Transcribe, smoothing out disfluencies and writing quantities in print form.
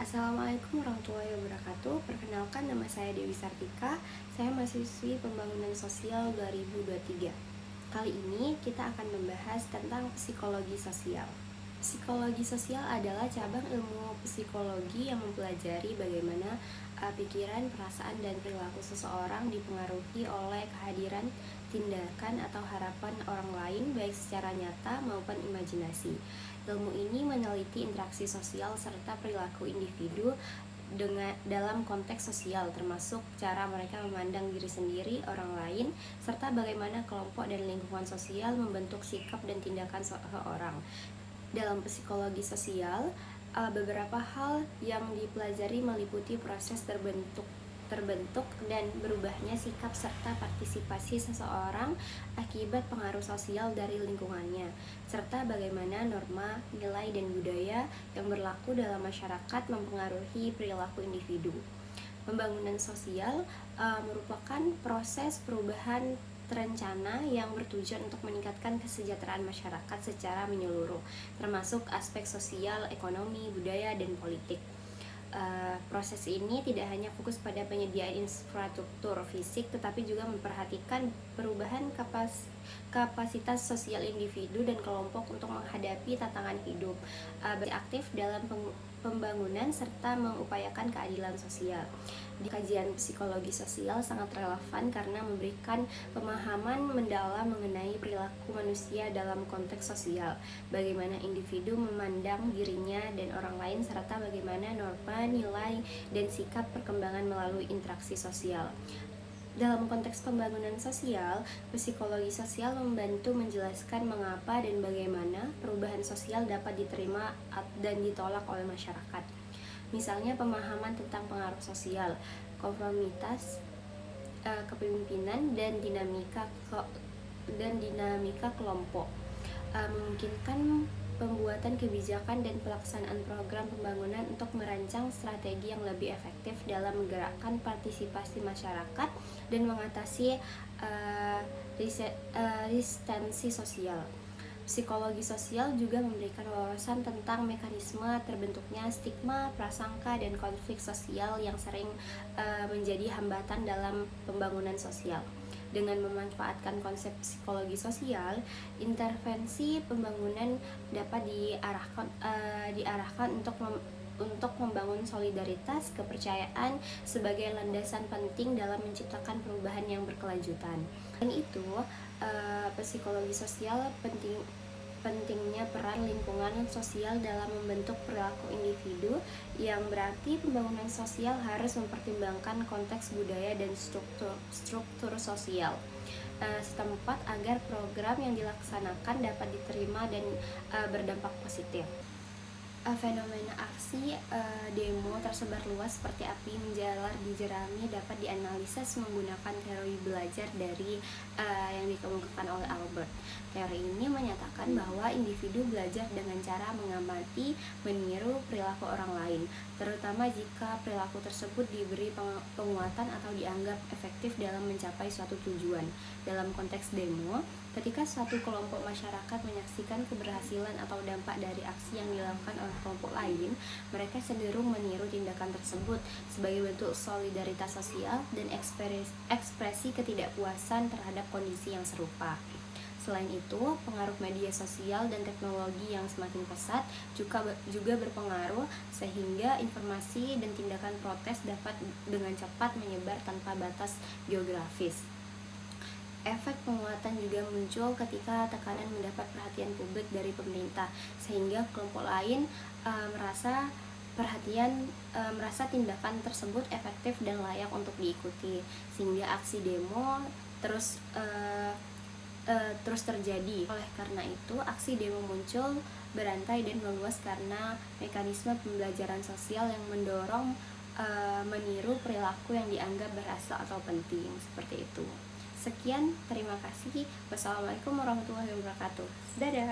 Assalamualaikum warahmatullahi wabarakatuh. Perkenalkan, nama saya Dewi Sartika. Saya mahasiswi Pembangunan Sosial 2023. Kali ini kita akan membahas tentang psikologi sosial. Psikologi sosial adalah cabang ilmu psikologi yang mempelajari bagaimana pikiran, perasaan, dan perilaku seseorang dipengaruhi oleh kehadiran, tindakan, atau harapan orang lain baik secara nyata maupun imajinasi. Ilmu ini meneliti interaksi sosial serta perilaku individu dalam konteks sosial, termasuk cara mereka memandang diri sendiri, orang lain, serta bagaimana kelompok dan lingkungan sosial membentuk sikap dan tindakan seseorang. Dalam psikologi sosial, beberapa hal yang dipelajari meliputi proses terbentuk dan berubahnya sikap serta partisipasi seseorang akibat pengaruh sosial dari lingkungannya, serta bagaimana norma, nilai, dan budaya yang berlaku dalam masyarakat mempengaruhi perilaku individu. Pembangunan sosial merupakan proses perubahan terencana yang bertujuan untuk meningkatkan kesejahteraan masyarakat secara menyeluruh, termasuk aspek sosial, ekonomi, budaya, dan politik. Proses ini tidak hanya fokus pada penyediaan infrastruktur fisik, tetapi juga memperhatikan perubahan kapasitas sosial individu dan kelompok untuk menghadapi tantangan hidup, beraktif dalam pembangunan serta mengupayakan keadilan sosial. Di kajian psikologi sosial sangat relevan karena memberikan pemahaman mendalam mengenai perilaku manusia dalam konteks sosial, bagaimana individu memandang dirinya dan orang lain, serta bagaimana norma, nilai, dan sikap perkembangan melalui interaksi sosial. Dalam konteks pembangunan sosial, psikologi sosial membantu menjelaskan mengapa dan bagaimana perubahan sosial dapat diterima dan ditolak oleh masyarakat. Misalnya pemahaman tentang pengaruh sosial, konformitas, kepemimpinan, dan dinamika kelompok, memungkinkan pembuatan kebijakan dan pelaksanaan program pembangunan untuk merancang strategi yang lebih efektif dalam menggerakkan partisipasi masyarakat dan mengatasi resistensi sosial. Psikologi sosial juga memberikan wawasan tentang mekanisme terbentuknya stigma, prasangka, dan konflik sosial yang sering menjadi hambatan dalam pembangunan sosial. Dengan memanfaatkan konsep psikologi sosial, intervensi pembangunan dapat diarahkan untuk membangun solidaritas, kepercayaan sebagai landasan penting dalam menciptakan perubahan yang berkelanjutan. Dan itu, psikologi sosial pentingnya peran lingkungan sosial dalam membentuk perilaku individu, yang berarti pembangunan sosial harus mempertimbangkan konteks budaya dan struktur sosial setempat agar program yang dilaksanakan dapat diterima dan berdampak positif. Fenomena aksi demo tersebar luas seperti api menjalar di jerami dapat dianalisis menggunakan teori belajar dari yang dikemukakan oleh Albert. Teori ini menyatakan bahwa individu belajar dengan cara mengamati, meniru perilaku orang lain, terutama jika perilaku tersebut diberi penguatan atau dianggap efektif dalam mencapai suatu tujuan. Dalam konteks demo, ketika suatu kelompok masyarakat menyaksikan keberhasilan atau dampak dari aksi yang dilakukan oleh kelompok lain, mereka cenderung meniru tindakan tersebut sebagai bentuk solidaritas sosial dan ekspresi ketidakpuasan terhadap kondisi yang serupa. Selain itu, pengaruh media sosial dan teknologi yang semakin pesat juga berpengaruh, sehingga informasi dan tindakan protes dapat dengan cepat menyebar tanpa batas geografis. Efek penguatan juga muncul ketika tekanan mendapat perhatian publik dari pemerintah, sehingga kelompok lain merasa tindakan tersebut efektif dan layak untuk diikuti, sehingga aksi demo terus terjadi. Oleh karena itu, aksi demo muncul, berantai, dan meluas karena mekanisme pembelajaran sosial yang mendorong meniru perilaku yang dianggap berhasil atau penting, seperti itu. Sekian, terima kasih. Wassalamualaikum warahmatullahi wabarakatuh. Dadah.